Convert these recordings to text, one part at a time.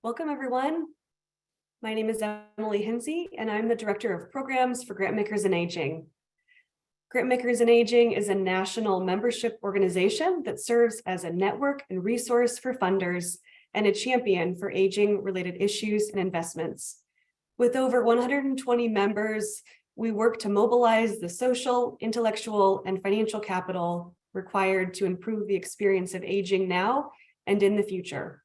Welcome, everyone. My name is Emily Hinsey, and I'm the Director of Programs for Grantmakers in Aging. Grantmakers in Aging is a national membership organization that serves as a network and resource for funders and a champion for aging-related issues and investments. With over 120 members, we work to mobilize the social, intellectual, and financial capital required to improve the experience of aging now and in the future.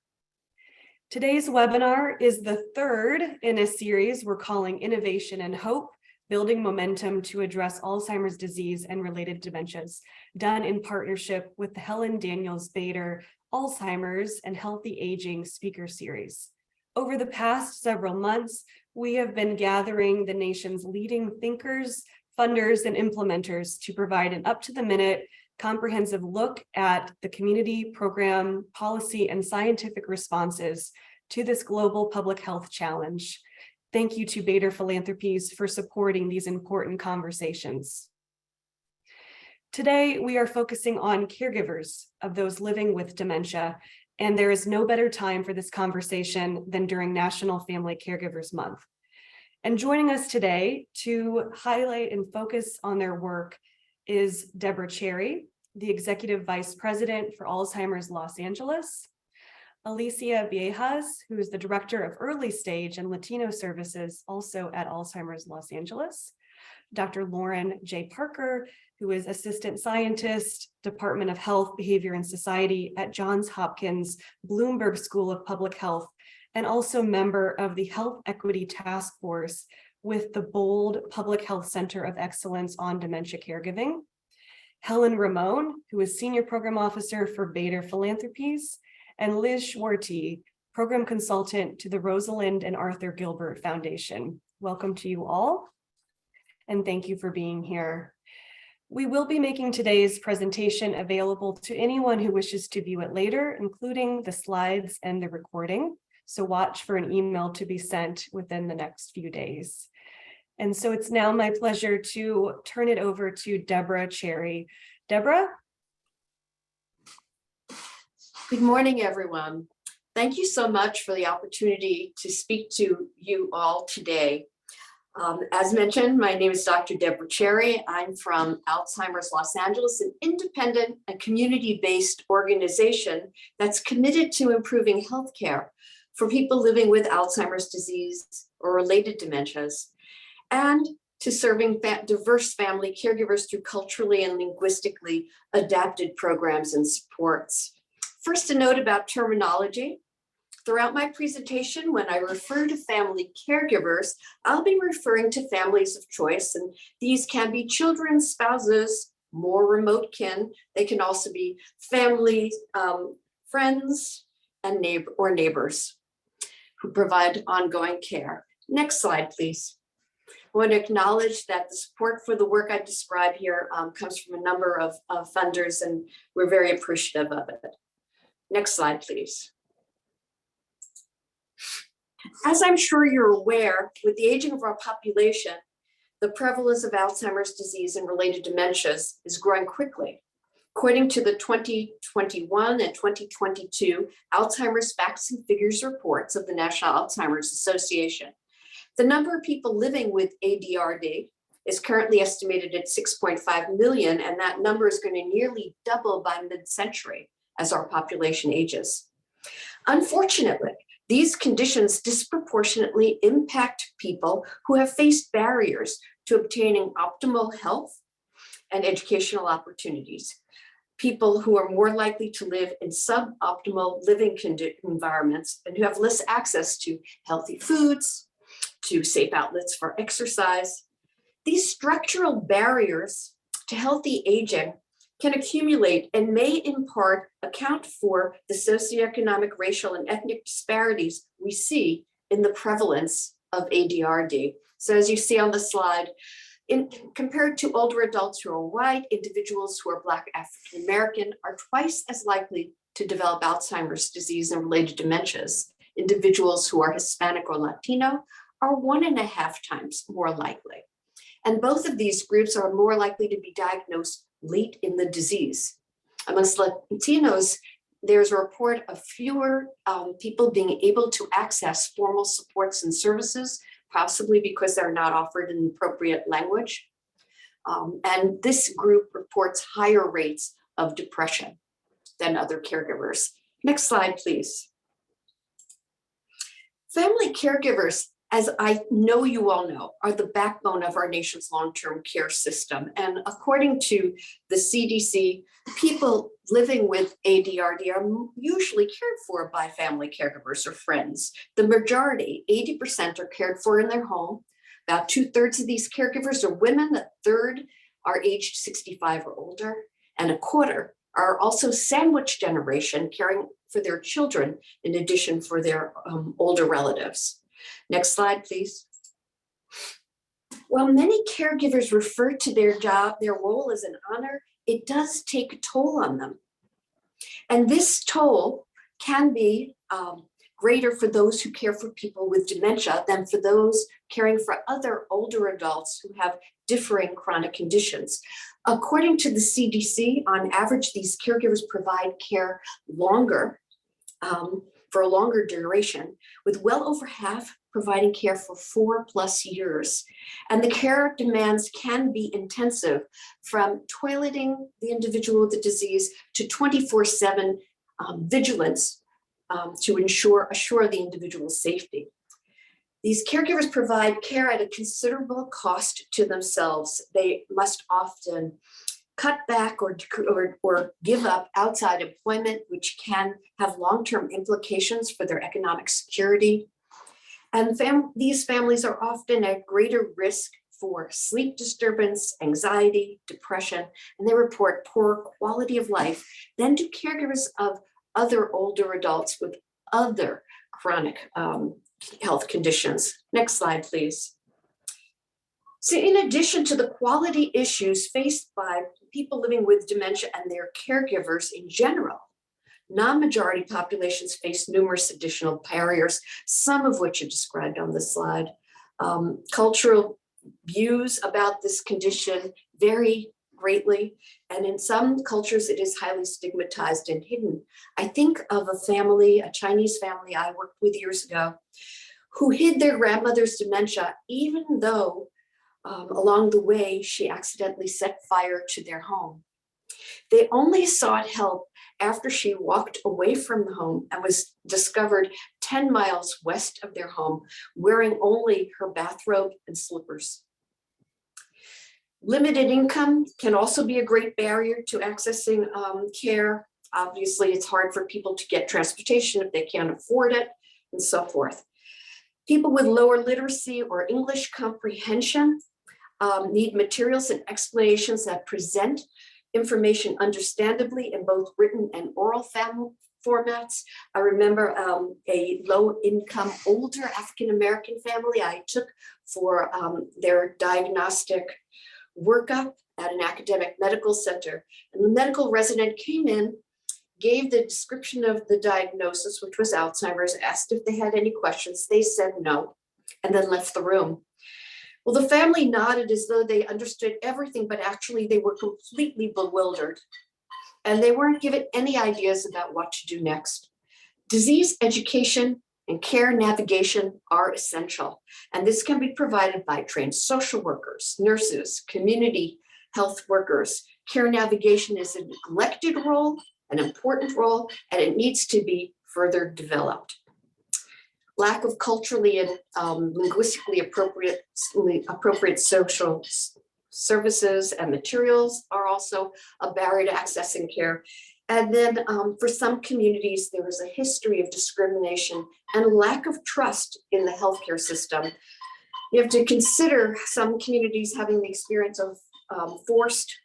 Today's webinar is the third in a series we're calling Innovation and Hope, Building Momentum to Address Alzheimer's Disease and Related Dementias, done in partnership with the Helen Daniels Bader Alzheimer's and Healthy Aging Speaker Series. Over the past several months, we have been gathering the nation's leading thinkers, funders, and implementers to provide an up-to-the-minute comprehensive look at the community, program, policy, and scientific responses to this global public health challenge. Thank you to Bader Philanthropies for supporting these important conversations. Today, we are focusing on caregivers of those living with dementia, and there is no better time for this conversation than during National Family Caregivers Month. And joining us today to highlight and focus on their work is Deborah Cherry, the Executive Vice President for Alzheimer's Los Angeles, Alicia Viejas, who is the Director of Early Stage and Latino Services, also at Alzheimer's Los Angeles, Dr. Lauren J. Parker, who is Assistant Scientist, Department of Health, Behavior, and Society at Johns Hopkins Bloomberg School of Public Health, and also member of the Health Equity Task Force with the BOLD Public Health Center of Excellence on Dementia Caregiving. Helen Ramon, who is Senior Program Officer for Bader Philanthropies, and Liz Schwarty, Program Consultant to the Rosalind and Arthur Gilbert Foundation. Welcome to you all, and thank you for being here. We will be making today's presentation available to anyone who wishes to view it later, including the slides and the recording. So watch for an email to be sent within the next few days. And so it's now my pleasure to turn it over to Deborah Cherry. Deborah? Good morning, everyone. Thank you so much for the opportunity to speak to you all today. As mentioned, my name is Dr. Deborah Cherry. I'm from Alzheimer's Los Angeles, an independent and community-based organization that's committed to improving healthcare for people living with Alzheimer's disease or related dementias, and to serving diverse family caregivers through culturally and linguistically adapted programs and supports. First, a note about terminology. Throughout my presentation, when I refer to family caregivers, I'll be referring to families of choice, and these can be children, spouses, more remote kin. They can also be family, friends, and neighbors who provide ongoing care. Next slide, please. I want to acknowledge that the support for the work I describe here comes from a number of funders, and we're very appreciative of it. Next slide, please. As I'm sure you're aware, with the aging of our population, the prevalence of Alzheimer's disease and related dementias is growing quickly. According to the 2021 and 2022 Alzheimer's Facts and Figures reports of the National Alzheimer's Association, the number of people living with ADRD is currently estimated at 6.5 million, and that number is going to nearly double by mid-century as our population ages. Unfortunately, these conditions disproportionately impact people who have faced barriers to obtaining optimal health and educational opportunities. People who are more likely to live in suboptimal living environments and who have less access to healthy foods, to safe outlets for exercise. These structural barriers to healthy aging can accumulate and may in part account for the socioeconomic, racial, and ethnic disparities we see in the prevalence of ADRD. So as you see on the slide, compared to older adults who are white, individuals who are Black African American are twice as likely to develop Alzheimer's disease and related dementias. Individuals who are Hispanic or Latino are 1.5 times more likely. And both of these groups are more likely to be diagnosed late in the disease. Amongst Latinos, there's a report of fewer people being able to access formal supports and services, possibly because they're not offered in appropriate language. And this group reports higher rates of depression than other caregivers. Next slide, please. Family caregivers, as I know you all know, are the backbone of our nation's long-term care system. And according to the CDC, people living with ADRD are usually cared for by family caregivers or friends. The majority, 80%, are cared for in their home. About 2/3 of these caregivers are women, a third are aged 65 or older, and a quarter are also sandwich generation, caring for their children in addition for their older relatives. Next slide, please. While many caregivers refer to their job, their role as an honor, it does take a toll on them. And this toll can be greater for those who care for people with dementia than for those caring for other older adults who have differing chronic conditions. According to the CDC, on average, these caregivers provide care longer, for a longer duration, with well over half providing care for 4+ years. And the care demands can be intensive, from toileting the individual with the disease to 24/7 vigilance to assure the individual's safety. These caregivers provide care at a considerable cost to themselves. They must often cut back or give up outside employment, which can have long-term implications for their economic security. And these families are often at greater risk for sleep disturbance, anxiety, depression, and they report poor quality of life than do caregivers of other older adults with other chronic health conditions. Next slide, please. So in addition to the quality issues faced by people living with dementia and their caregivers in general, non-majority populations face numerous additional barriers, some of which are described on the slide. Cultural views about this condition vary greatly, and in some cultures it is highly stigmatized and hidden. I think of a family, a Chinese family I worked with years ago, who hid their grandmother's dementia, even though along the way she accidentally set fire to their home. They only sought help after she walked away from the home and was discovered 10 miles west of their home, wearing only her bathrobe and slippers. Limited income can also be a great barrier to accessing care. Obviously, it's hard for people to get transportation if they can't afford it, and so forth. People with lower literacy or English comprehension need materials and explanations that present information understandably in both written and oral formats. I remember a low-income, older African-American family I took for their diagnostic workup at an academic medical center. And the medical resident came in, gave the description of the diagnosis, which was Alzheimer's, asked if they had any questions. They said no, and then left the room. Well, the family nodded as though they understood everything, but actually they were completely bewildered, and they weren't given any ideas about what to do next. Disease education and care navigation are essential, and this can be provided by trained social workers, nurses, community health workers. Care navigation is a neglected role, an important role, and it needs to be further developed. Lack of culturally and linguistically appropriate social services and materials are also a barrier to accessing care. And then for some communities, there is a history of discrimination and lack of trust in the healthcare system. You have to consider some communities having the experience of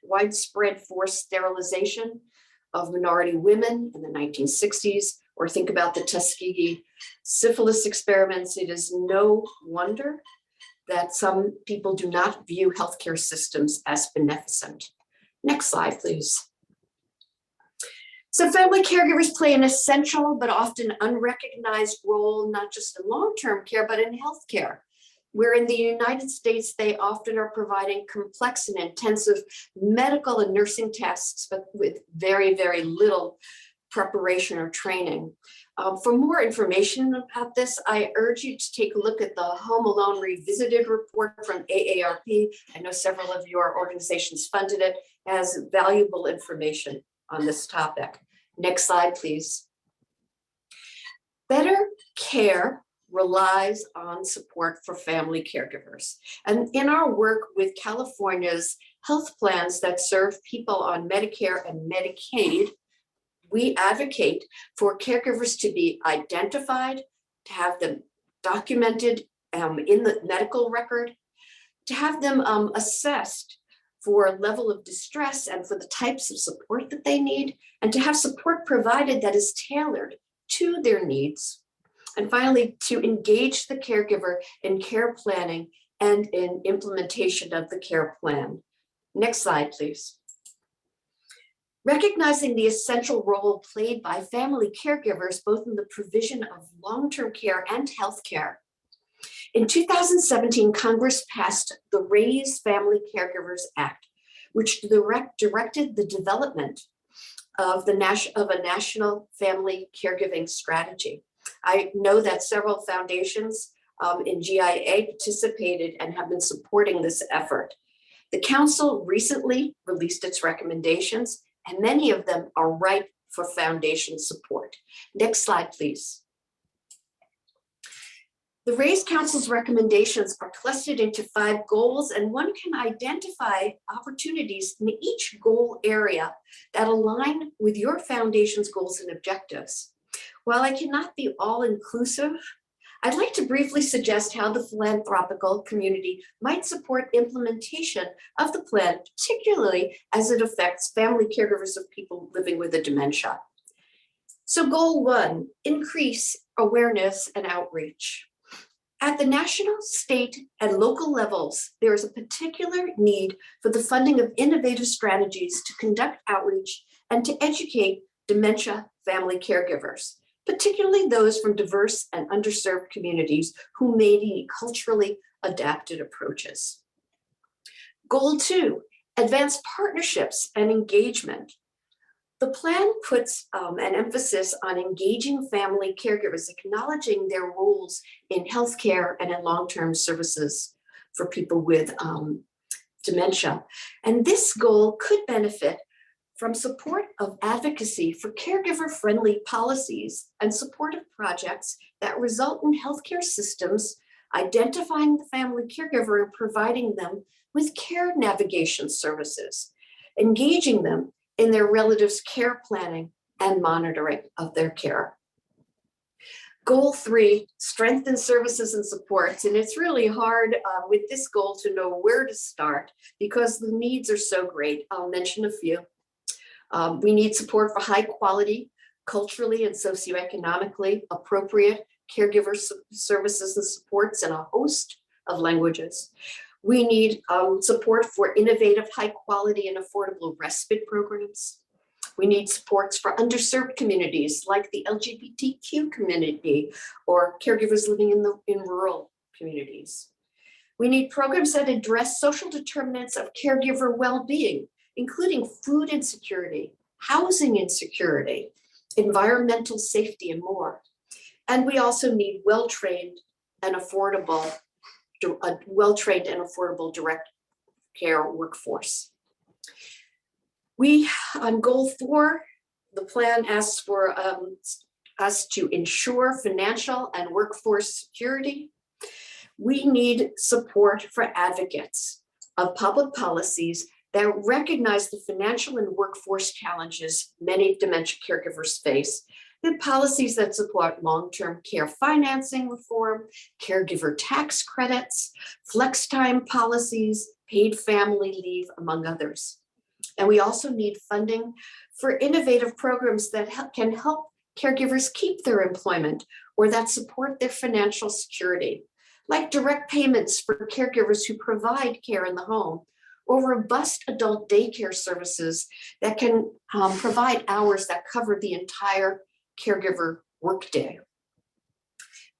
widespread forced sterilization of minority women in the 1960s, or think about the Tuskegee syphilis experiments. It is no wonder that some people do not view healthcare systems as beneficent. Next slide, please. So family caregivers play an essential but often unrecognized role, not just in long-term care, but in healthcare, where in the United States, they often are providing complex and intensive medical and nursing tasks, but with very, very little preparation or training. For more information about this, I urge you to take a look at the Home Alone Revisited report from AARP. I know several of your organizations funded it, as valuable information on this topic. Next slide, please. Better care relies on support for family caregivers. And in our work with California's health plans that serve people on Medicare and Medicaid, we advocate for caregivers to be identified, to have them documented in the medical record, to have them assessed for level of distress and for the types of support that they need, and to have support provided that is tailored to their needs. And finally, to engage the caregiver in care planning and in implementation of the care plan. Next slide, please. Recognizing the essential role played by family caregivers, both in the provision of long-term care and healthcare. In 2017, Congress passed the Raise Family Caregivers Act, which directed the development of a national family caregiving strategy. I know that several foundations in GIA participated and have been supporting this effort. The council recently released its recommendations, and many of them are ripe for foundation support. Next slide, please. The RAISE Council's recommendations are clustered into 5 goals, and one can identify opportunities in each goal area that align with your foundation's goals and objectives. While I cannot be all-inclusive, I'd like to briefly suggest how the philanthropical community might support implementation of the plan, particularly as it affects family caregivers of people living with a dementia. So goal 1, increase awareness and outreach. At the national, state, and local levels, there is a particular need for the funding of innovative strategies to conduct outreach and to educate dementia family caregivers, particularly those from diverse and underserved communities who may need culturally adapted approaches. Goal 2, advance partnerships and engagement. The plan puts an emphasis on engaging family caregivers, acknowledging their roles in healthcare and in long-term services for people with dementia. And this goal could benefit from support of advocacy for caregiver-friendly policies and supportive projects that result in healthcare systems identifying the family caregiver and providing them with care navigation services, engaging them in their relatives' care planning and monitoring of their care. Goal 3, strengthen services and supports. And it's really hard with this goal to know where to start because the needs are so great. I'll mention a few. We need support for high quality, culturally and socioeconomically appropriate caregiver services and supports in a host of languages. We need support for innovative, high quality and affordable respite programs. We need supports for underserved communities like the LGBTQ community or caregivers living in rural communities. We need programs that address social determinants of caregiver well-being, including food insecurity, housing insecurity, environmental safety, and more. And we also need well-trained and affordable direct care workforce. On goal 4, the plan asks for us to ensure financial and workforce security. We need support for advocates of public policies that recognize the financial and workforce challenges many dementia caregivers face, the policies that support long-term care financing reform, caregiver tax credits, flex time policies, paid family leave, among others. And we also need funding for innovative programs that can help caregivers keep their employment or that support their financial security, like direct payments for caregivers who provide care in the home, or robust adult daycare services that can provide hours that cover the entire caregiver workday.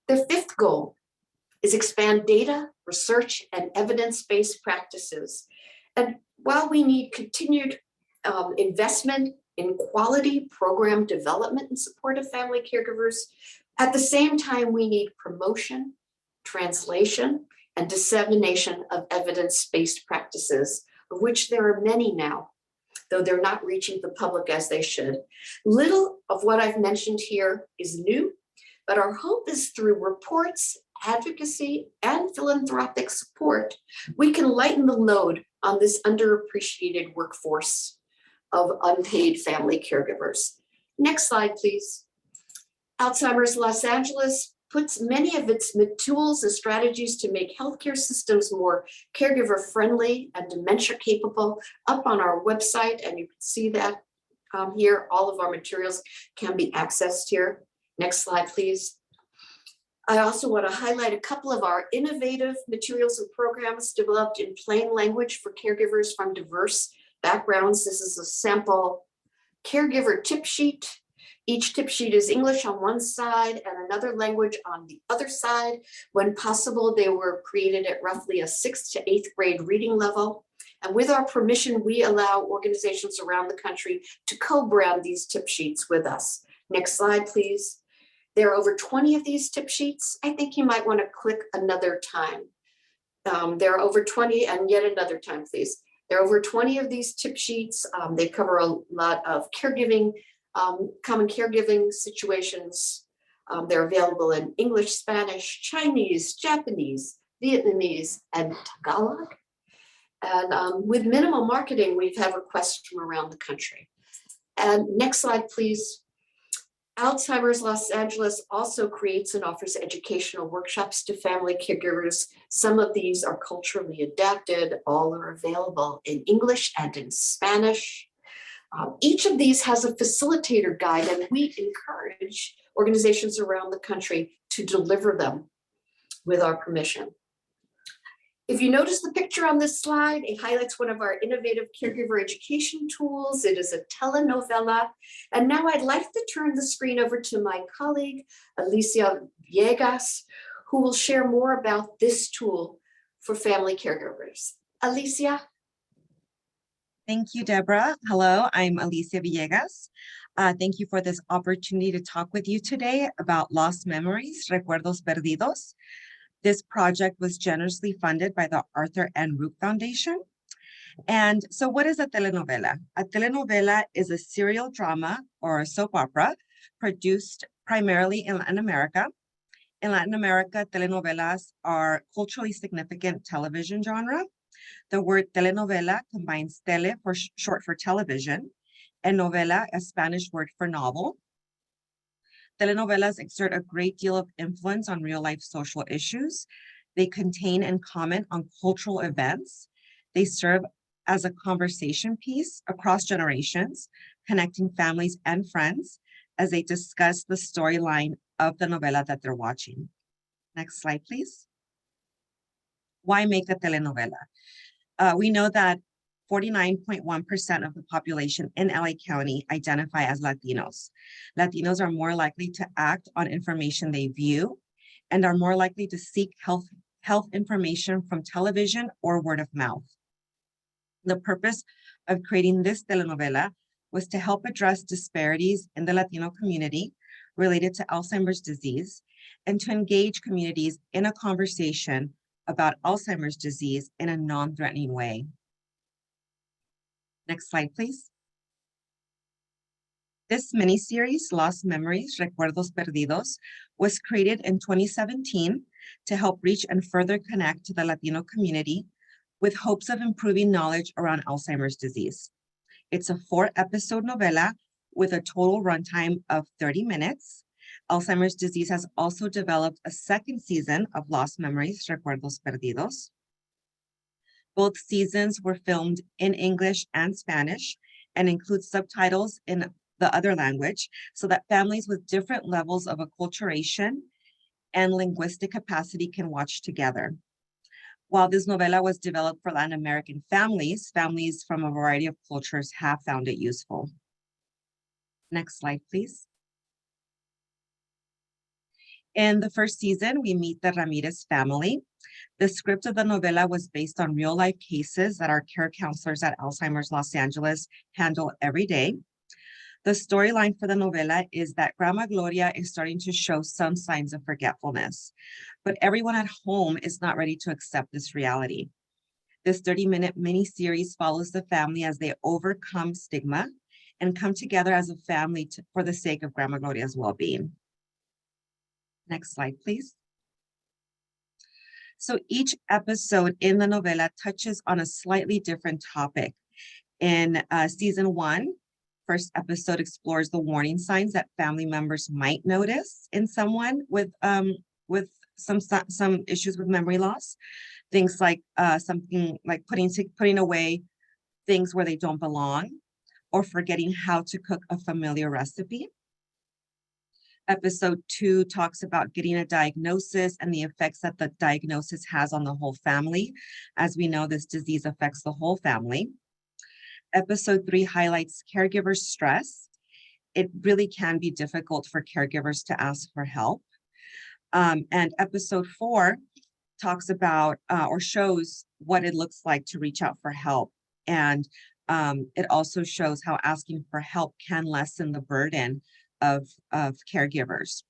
The 5th goal is expand data, research, and evidence-based practices. And while we need continued investment in quality program development and support of family caregivers. At the same time, we need promotion, translation, and dissemination of evidence-based practices, of which there are many now, though they're not reaching the public as they should. Little of what I've mentioned here is new, but our hope is through reports, advocacy, and philanthropic support, we can lighten the load on this underappreciated workforce of unpaid family caregivers. Next slide, please. Alzheimer's Los Angeles puts many of its tools and strategies to make healthcare systems more caregiver friendly and dementia capable up on our website, and you can see that here. All of our materials can be accessed here. Next slide, please. I also want to highlight a couple of our innovative materials and programs developed in plain language for caregivers from diverse backgrounds. This is a sample caregiver tip sheet. Each tip sheet is English on one side and another language on the other side. When possible, they were created at roughly a 6th to 8th grade reading level. And with our permission, we allow organizations around the country to co-brand these tip sheets with us. Next slide, please. There are over 20 of these tip sheets. I think you might want to click another time. There are over 20, and yet another time, please. There are over 20 of these tip sheets. They cover a lot of caregiving, common caregiving situations. They're available in English, Spanish, Chinese, Japanese, Vietnamese, and Tagalog. And with minimal marketing, we've had requests from around the country. And next slide, please. Alzheimer's Los Angeles also creates and offers educational workshops to family caregivers. Some of these are culturally adapted. All are available in English and in Spanish. Each of these has a facilitator guide, and we encourage organizations around the country to deliver them with our permission. If you notice the picture on this slide, it highlights one of our innovative caregiver education tools. It is a telenovela. And now I'd like to turn the screen over to my colleague, Alicia Villegas, who will share more about this tool for family caregivers. Alicia. Thank you, Deborah. Hello, I'm Alicia Villegas. Thank you for this opportunity to talk with you today about Lost Memories, Recuerdos Perdidos. This project was generously funded by the Arthur N. Roop Foundation. And so what is a telenovela? A telenovela is a serial drama or a soap opera produced primarily in Latin America. In Latin America, telenovelas are culturally significant television genre. The word telenovela combines tele for short for television and novela, a Spanish word for novel. Telenovelas exert a great deal of influence on real-life social issues. They contain and comment on cultural events. They serve as a conversation piece across generations, connecting families and friends as they discuss the storyline of the novela that they're watching. Next slide, please. Why make a telenovela? We know that 49.1% of the population in LA County identify as Latinos. Latinos are more likely to act on information they view and are more likely to seek health information from television or word of mouth. The purpose of creating this telenovela was to help address disparities in the Latino community related to Alzheimer's disease and to engage communities in a conversation about Alzheimer's disease in a non-threatening way. Next slide, please. This miniseries, Lost Memories, Recuerdos Perdidos, was created in 2017 to help reach and further connect to the Latino community with hopes of improving knowledge around Alzheimer's disease. It's a 4-episode novela with a total runtime of 30 minutes. Alzheimer's disease has also developed a second season of Lost Memories, Recuerdos Perdidos. Both seasons were filmed in English and Spanish and include subtitles in the other language so that families with different levels of acculturation and linguistic capacity can watch together. While this novela was developed for Latin American families, families from a variety of cultures have found it useful. Next slide, please. In the first season, we meet the Ramirez family. The script of the novela was based on real-life cases that our care counselors at Alzheimer's Los Angeles handle every day. The storyline for the novela is that Grandma Gloria is starting to show some signs of forgetfulness, but everyone at home is not ready to accept this reality. This 30-minute mini-series follows the family as they overcome stigma and come together as a family for the sake of Grandma Gloria's well-being. Next slide, please. So each episode in the novela touches on a slightly different topic. In season 1, first episode explores the warning signs that family members might notice in someone with some issues with memory loss. Things like something like putting away things where they don't belong, or forgetting how to cook a familiar recipe. Episode 2 talks about getting a diagnosis and the effects that the diagnosis has on the whole family. As we know, this disease affects the whole family. Episode 3 highlights caregiver stress. It really can be difficult for caregivers to ask for help. And episode 4 talks about or shows what it looks like to reach out for help. And it also shows how asking for help can lessen the burden of caregivers.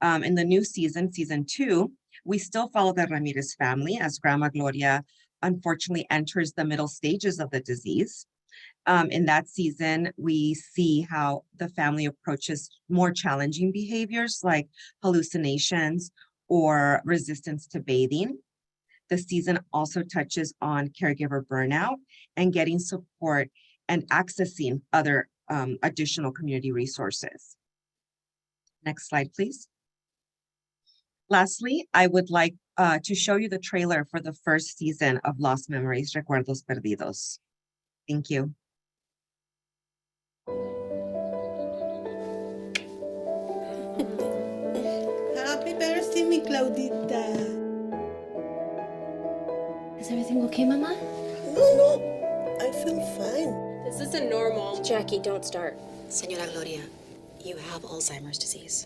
In the new season, season 2, we still follow the Ramirez family as Grandma Gloria unfortunately enters the middle stages of the disease. In that season, we see how the family approaches more challenging behaviors like hallucinations or resistance to bathing. The season also touches on caregiver burnout and getting support and accessing other additional community resources. Next slide, please. Lastly, I would like to show you the trailer for the first season of Lost Memories, Recuerdos Perdidos. Thank you. Happy birthday, mi Claudita. Is everything okay, Mama? No, I feel fine. This isn't normal. Jackie, don't start. Señora Gloria, you have Alzheimer's disease.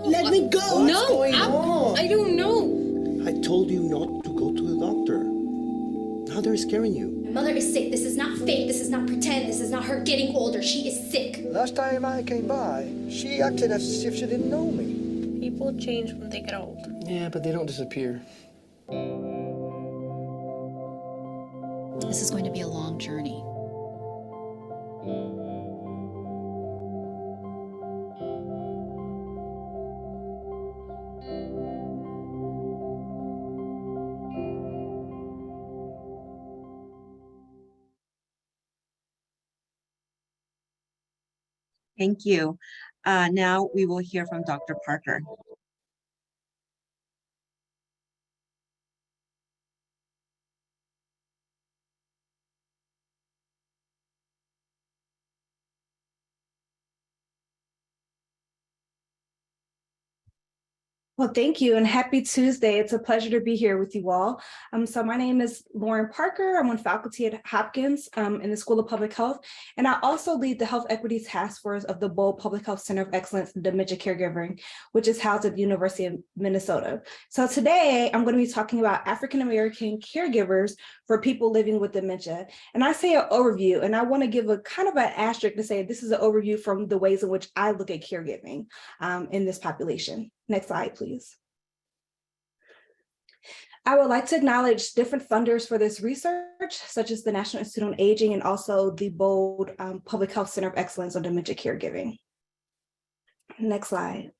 Let me go. What's going on? I don't know. I told you not to go to the doctor. Now they're scaring you. My mother is sick. This is not fake. This is not pretend. This is not her getting older. She is sick. Last time I came by, she acted as if she didn't know me. People change when they get old. Yeah, but they don't disappear. This is going to be a long journey. Thank you. Now we will hear from Dr. Parker. Well, thank you and happy Tuesday. It's a pleasure to be here with you all. So my name is Lauren Parker. I'm on faculty at Hopkins in the School of Public Health. And I also lead the Health Equity Task Force of the Bold Public Health Center of Excellence in Dementia Caregiving, which is housed at the University of Minnesota. So today I'm going to be talking about African-American caregivers for people living with dementia. And I say an overview, and I want to give a kind of an asterisk to say this is an overview from the ways in which I look at caregiving in this population. Next slide, please. I would like to acknowledge different funders for this research, such as the National Institute on Aging and also the Bold Public Health Center of Excellence on Dementia Caregiving. Next slide.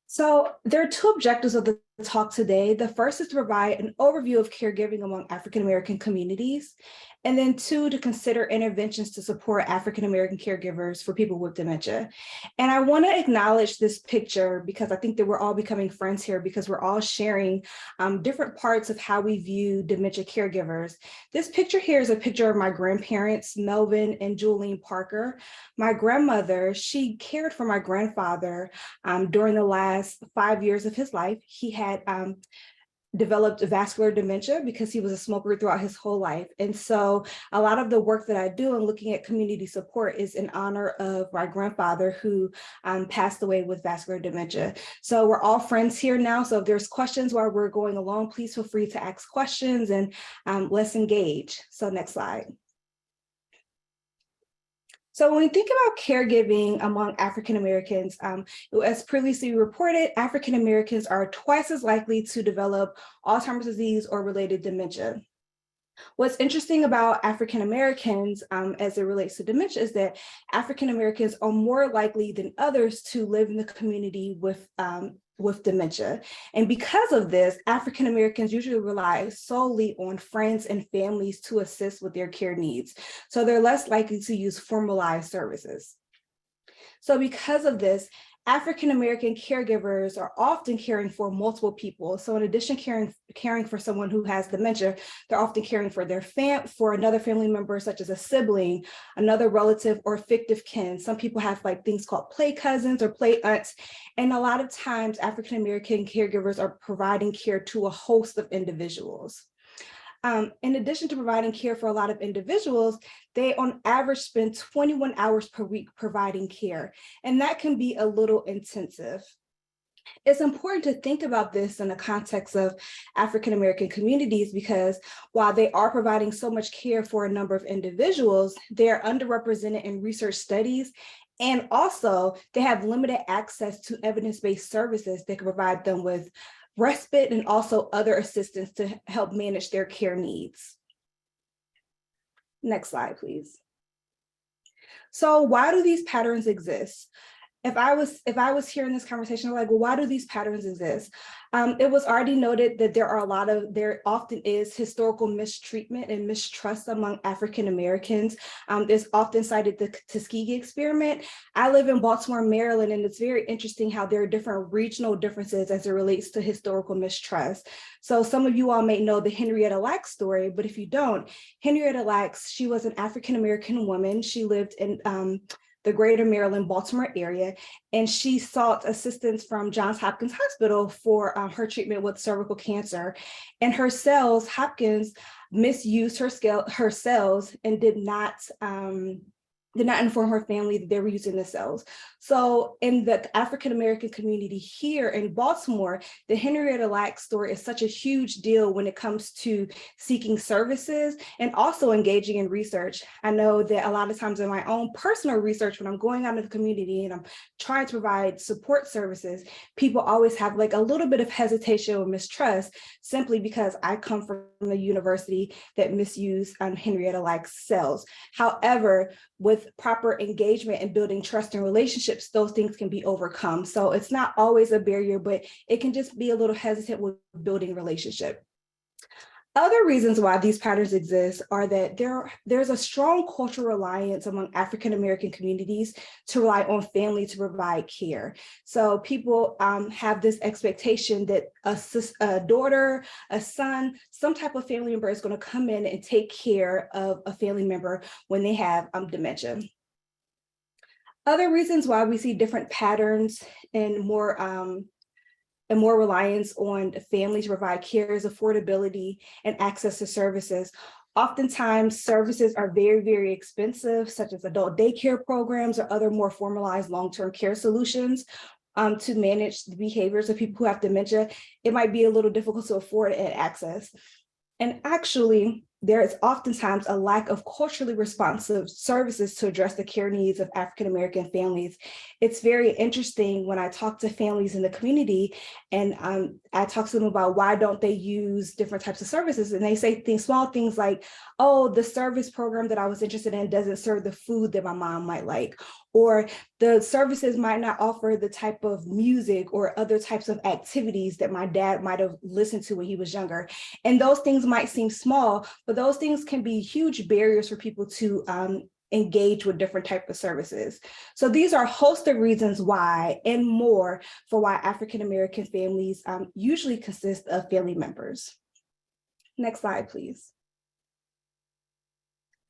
So there are two objectives of the talk today. The first is to provide an overview of caregiving among African-American communities, and then two, to consider interventions to support African-American caregivers for people with dementia. And I want to acknowledge this picture because I think that we're all becoming friends here because we're all sharing different parts of how we view dementia caregivers. This picture here is a picture of my grandparents, Melvin and Julene Parker. My grandmother, she cared for my grandfather during the last 5 years of his life. He had developed vascular dementia because he was a smoker throughout his whole life. And so a lot of the work that I do in looking at community support is in honor of my grandfather who passed away with vascular dementia. So we're all friends here now. So if there's questions while we're going along, please feel free to ask questions and let's engage. So next slide. So when we think about caregiving among African Americans, as previously reported, African Americans are twice as likely to develop Alzheimer's disease or related dementia. What's interesting about African Americans as it relates to dementia is that African Americans are more likely than others to live in the community with dementia. And because of this, African Americans usually rely solely on friends and families to assist with their care needs. So they're less likely to use formalized services. So because of this, African American caregivers are often caring for multiple people. So in addition caring for someone who has dementia, they're often caring for for another family member, such as a sibling, another relative, or fictive kin. Some people have like things called play cousins or play aunts. And a lot of times African American caregivers are providing care to a host of individuals. In addition to providing care for a lot of individuals, they on average spend 21 hours per week providing care, and that can be a little intensive. It's important to think about this in the context of African American communities because while they are providing so much care for a number of individuals, they are underrepresented in research studies, and also they have limited access to evidence-based services that can provide them with respite and also other assistance to help manage their care needs. Next slide, please. So why do these patterns exist? If I was hearing this conversation, I'm like, well, why do these patterns exist? It was already noted that there often is historical mistreatment and mistrust among African Americans. There's often cited the Tuskegee experiment. I live in Baltimore, Maryland, and it's very interesting how there are different regional differences as it relates to historical mistrust. So some of you all may know the Henrietta Lacks story, but if you don't, Henrietta Lacks, she was an African American woman. She lived in the greater Maryland, Baltimore area, and she sought assistance from Johns Hopkins Hospital for her treatment with cervical cancer. And Hopkins misused her cells and did not inform her family that they were using the cells. So in the African American community here in Baltimore, the Henrietta Lacks story is such a huge deal when it comes to seeking services and also engaging in research. I know that a lot of times in my own personal research, when I'm going out into the community and I'm trying to provide support services, people always have like a little bit of hesitation or mistrust simply because I come from a university that misused Henrietta Lacks cells. However, with proper engagement and building trust and relationships, those things can be overcome. So it's not always a barrier, but it can just be a little hesitant with building relationship. Other reasons why these patterns exist are that there's a strong cultural reliance among African American communities to rely on family to provide care. So people have this expectation that a daughter, a son, some type of family member is going to come in and take care of a family member when they have dementia. Other reasons why we see different patterns and more reliance on family to provide care is affordability and access to services. Oftentimes, services are very, very expensive, such as adult daycare programs or other more formalized long-term care solutions. To manage the behaviors of people who have dementia, it might be a little difficult to afford and access. And actually, there is oftentimes a lack of culturally responsive services to address the care needs of African American families. It's very interesting when I talk to families in the community and I talk to them about why don't they use different types of services, and they say small things like, oh, the service program that I was interested in doesn't serve the food that my mom might like, or the services might not offer the type of music or other types of activities that my dad might have listened to when he was younger. And those things might seem small, but those things can be huge barriers for people to engage with different types of services. So these are a host of reasons why and more for why African American families usually consist of family members. Next slide, please.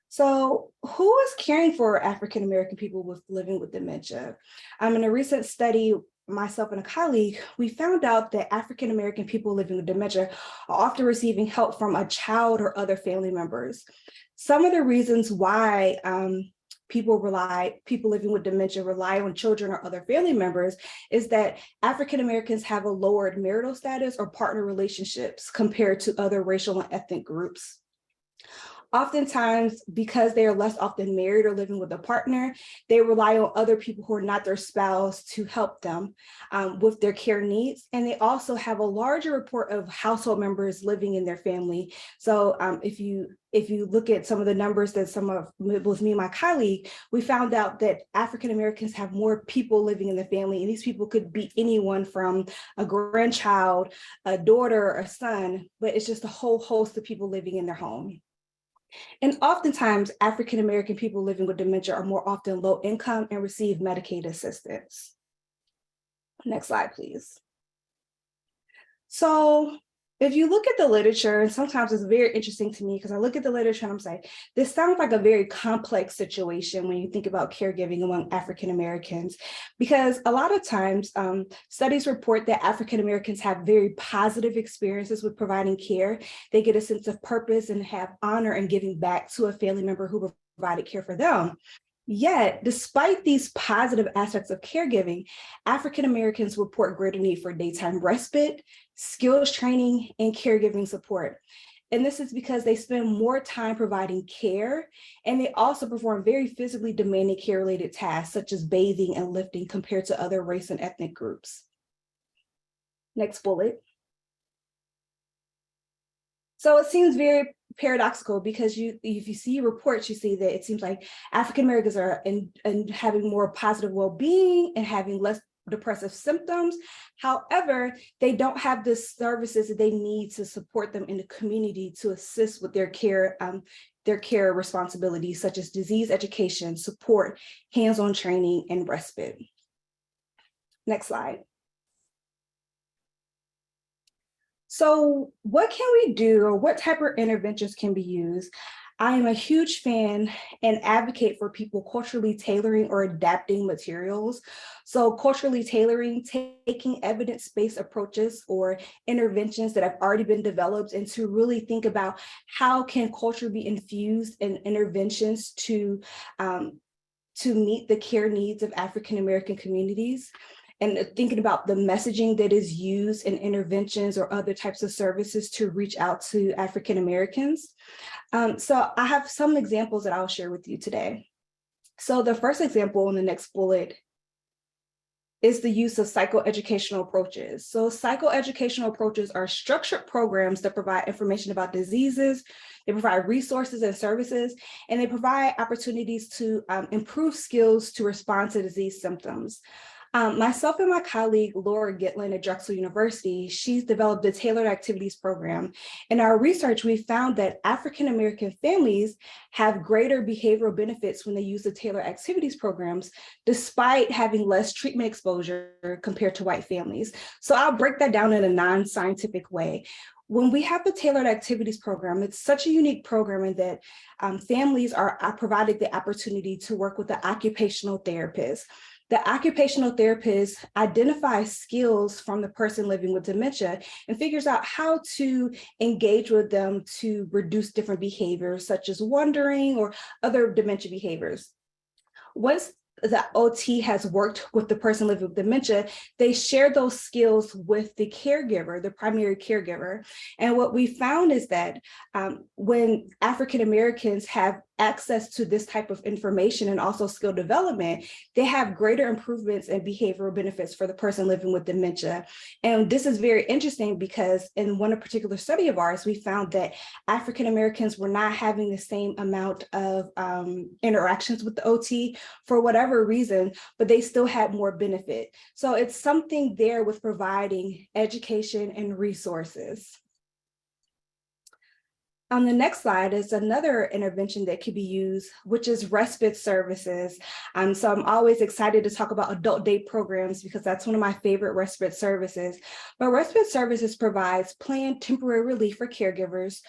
So who is caring for African American people living with dementia? In a recent study myself and a colleague, we found out that African American people living with dementia are often receiving help from a child or other family members. Some of the reasons why people living with dementia rely on children or other family members is that African Americans have a lowered marital status or partner relationships compared to other racial and ethnic groups. Oftentimes, because they are less often married or living with a partner, they rely on other people who are not their spouse to help them with their care needs. And they also have a larger report of household members living in their family. So if you look at some of the numbers that with me and my colleague, we found out that African Americans have more people living in the family, and these people could be anyone from a grandchild, a daughter, a son, but it's just a whole host of people living in their home. And oftentimes, African American people living with dementia are more often low income and receive Medicaid assistance. Next slide, please. So if you look at the literature, and sometimes it's very interesting to me because I look at the literature and I'm saying, this sounds like a very complex situation when you think about caregiving among African Americans, because a lot of times studies report that African Americans have very positive experiences with providing care. They get a sense of purpose and have honor in giving back to a family member who provided care for them. Yet, despite these positive aspects of caregiving, African Americans report greater need for daytime respite, skills training, and caregiving support. And this is because they spend more time providing care, and they also perform very physically demanding care-related tasks, such as bathing and lifting, compared to other race and ethnic groups. Next bullet. So it seems very paradoxical because if you see reports, you see that it seems like African Americans are having more positive well-being and having less depressive symptoms. However, they don't have the services that they need to support them in the community to assist with their care responsibilities, such as disease education, support, hands-on training, and respite. Next slide. So what can we do, or what type of interventions can be used? I am a huge fan and advocate for people culturally tailoring or adapting materials. So culturally tailoring, taking evidence-based approaches or interventions that have already been developed, and to really think about how can culture be infused in interventions to meet the care needs of African American communities. And thinking about the messaging that is used in interventions or other types of services to reach out to African Americans. So I have some examples that I'll share with you today. So the first example in the next bullet is the use of psychoeducational approaches. So psychoeducational approaches are structured programs that provide information about diseases, they provide resources and services, and they provide opportunities to improve skills to respond to disease symptoms. Myself and my colleague, Laura Gitlin at Drexel University, she's developed a tailored activities program. In our research, we found that African American families have greater behavioral benefits when they use the tailored activities programs, despite having less treatment exposure compared to white families. So I'll break that down in a non-scientific way. When we have the tailored activities program, it's such a unique program in that families are provided the opportunity to work with the occupational therapist. The occupational therapist identifies skills from the person living with dementia and figures out how to engage with them to reduce different behaviors, such as wandering or other dementia behaviors. Once the OT has worked with the person living with dementia, they share those skills with the caregiver, the primary caregiver. And what we found is that when African Americans have access to this type of information and also skill development, they have greater improvements and behavioral benefits for the person living with dementia. And this is very interesting because in one particular study of ours, we found that African Americans were not having the same amount of interactions with the OT for whatever reason, but they still had more benefit. So it's something there with providing education and resources. On the next slide is another intervention that could be used, which is respite services. So I'm always excited to talk about adult day programs because that's one of my favorite respite services. But respite services provides planned temporary relief for caregivers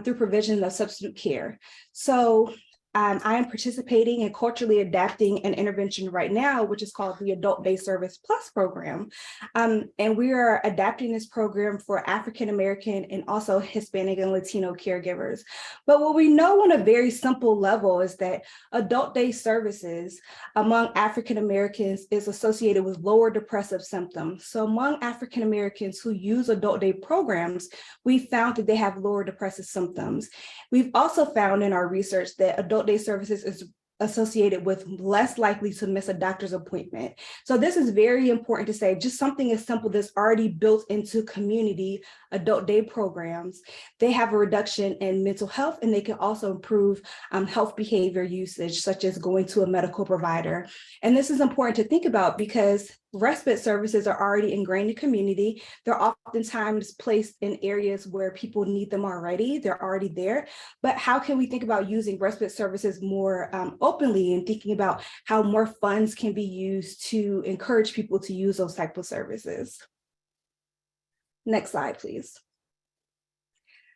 through provision of substitute care. So I am participating in culturally adapting an intervention right now, which is called the Adult Day Service Plus program. And we are adapting this program for African American and also Hispanic and Latino caregivers. But what we know on a very simple level is that adult day services among African Americans is associated with lower depressive symptoms. So among African Americans who use adult day programs, we found that they have lower depressive symptoms. We've also found in our research that adult day services is associated with less likely to miss a doctor's appointment. So this is very important to say, just something as simple that's already built into community adult day programs. They have a reduction in mental health, and they can also improve health behavior usage, such as going to a medical provider. And this is important to think about because respite services are already ingrained in community. They're oftentimes placed in areas where people need them already. They're already there. But how can we think about using respite services more openly and thinking about how more funds can be used to encourage people to use those types of services? Next slide, please.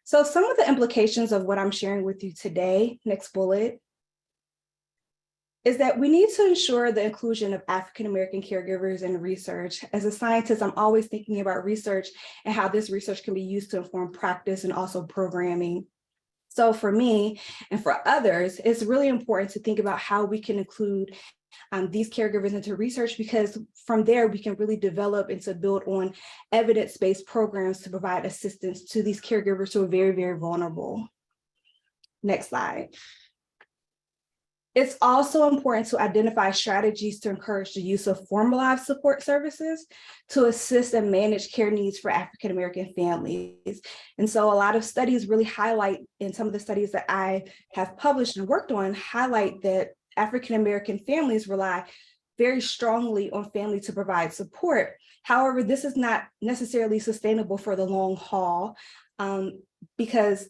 So some of the implications of what I'm sharing with you today, next bullet, is that we need to ensure the inclusion of African-American caregivers in research. As a scientist, I'm always thinking about research and how this research can be used to inform practice and also programming. So for me and for others, it's really important to think about how we can include these caregivers into research, because from there we can really develop and to build on evidence-based programs to provide assistance to these caregivers who are very, very vulnerable. Next slide. It's also important to identify strategies to encourage the use of formalized support services to assist and manage care needs for African-American families. And so a lot of studies really highlight, and some of the studies that I have published and worked on highlight that African-American families rely very strongly on family to provide support. However, this is not necessarily sustainable for the long haul because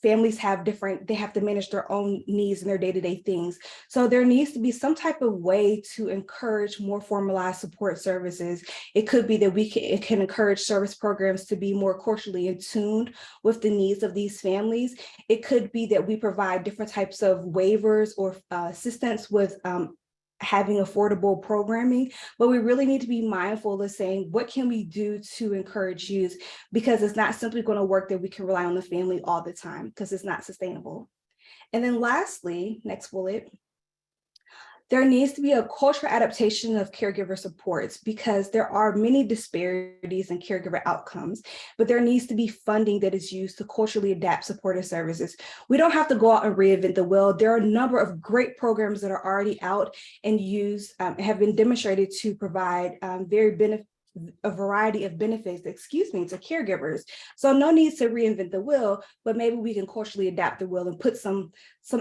families have they have to manage their own needs and their day-to-day things. So there needs to be some type of way to encourage more formalized support services. It could be that it can encourage service programs to be more culturally attuned with the needs of these families. It could be that we provide different types of waivers or assistance with having affordable programming, but we really need to be mindful of saying, what can we do to encourage use? Because it's not simply going to work that we can rely on the family all the time, because it's not sustainable. And then lastly, next bullet, there needs to be a cultural adaptation of caregiver supports, because there are many disparities in caregiver outcomes, but there needs to be funding that is used to culturally adapt supportive services. We don't have to go out and reinvent the wheel. There are a number of great programs that are already out and used, have been demonstrated to provide a variety of benefits, to caregivers. So no need to reinvent the wheel, but maybe we can culturally adapt the wheel and put some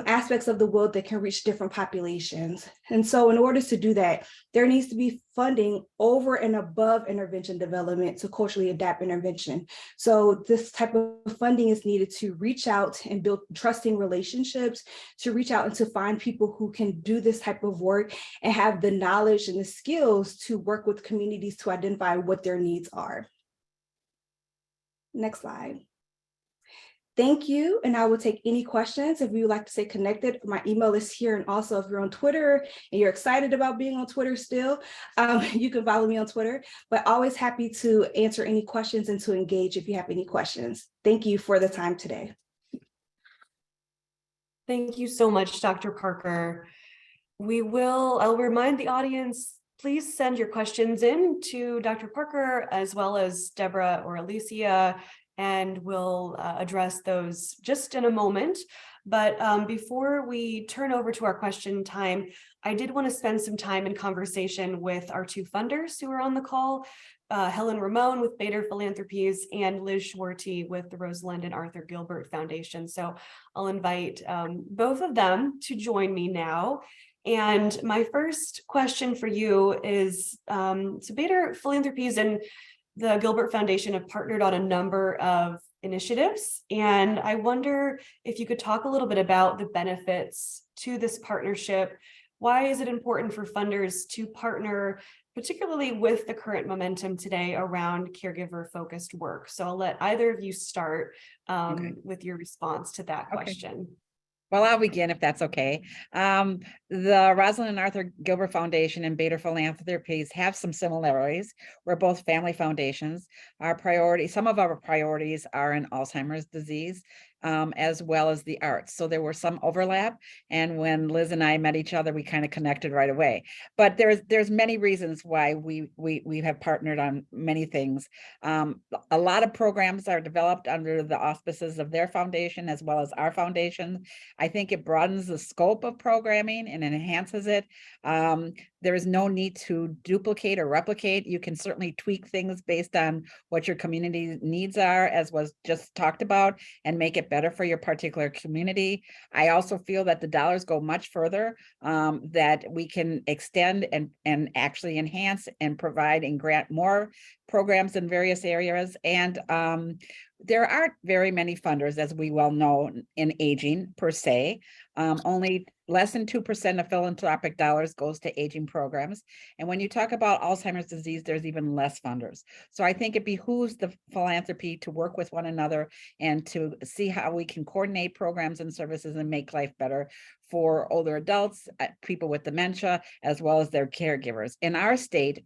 aspects of the wheel that can reach different populations. And so in order to do that, there needs to be funding over and above intervention development to culturally adapt intervention. So this type of funding is needed to reach out and build trusting relationships, to reach out and to find people who can do this type of work and have the knowledge and the skills to work with communities to identify what their needs are. Next slide. Thank you, and I will take any questions. If you would like to stay connected, my email is here, and also if you're on Twitter and you're excited about being on Twitter still, you can follow me on Twitter, but always happy to answer any questions and to engage if you have any questions. Thank you for the time today. Thank you so much, Dr. Parker. I'll remind the audience, please send your questions in to Dr. Parker as well as Deborah or Alicia, and we'll address those just in a moment. But before we turn over to our question time, I did want to spend some time in conversation with our two funders who are on the call, Helen Ramon with Bader Philanthropies and Liz Schwarty with the Rosalind and Arthur Gilbert Foundation. So I'll invite both of them to join me now. And my first question for you is, so Bader Philanthropies and the Gilbert Foundation have partnered on a number of initiatives, and I wonder if you could talk a little bit about the benefits to this partnership. Why is it important for funders to partner, particularly with the current momentum today around caregiver-focused work? So I'll let either of you start with your response to that question. Well, I'll begin if that's okay. The Rosalind and Arthur Gilbert Foundation and Bader Philanthropies have some similarities. We're both family foundations. Some of our priorities are in Alzheimer's disease, as well as the arts. So there were some overlap. And when Liz and I met each other, we kind of connected right away. But there's many reasons why we have partnered on many things. A lot of programs are developed under the auspices of their foundation as well as our foundation. I think it broadens the scope of programming and enhances it. There is no need to duplicate or replicate. You can certainly tweak things based on what your community needs are, as was just talked about, and make it better for your particular community. I also feel that the dollars go much further, that we can extend and actually enhance and provide and grant more programs in various areas. And there aren't very many funders, as we well know, in aging per se. Only less than 2% of philanthropic dollars goes to aging programs. And when you talk about Alzheimer's disease, there's even less funders. So I think it behooves the philanthropy to work with one another and to see how we can coordinate programs and services and make life better for older adults, people with dementia, as well as their caregivers. In our state,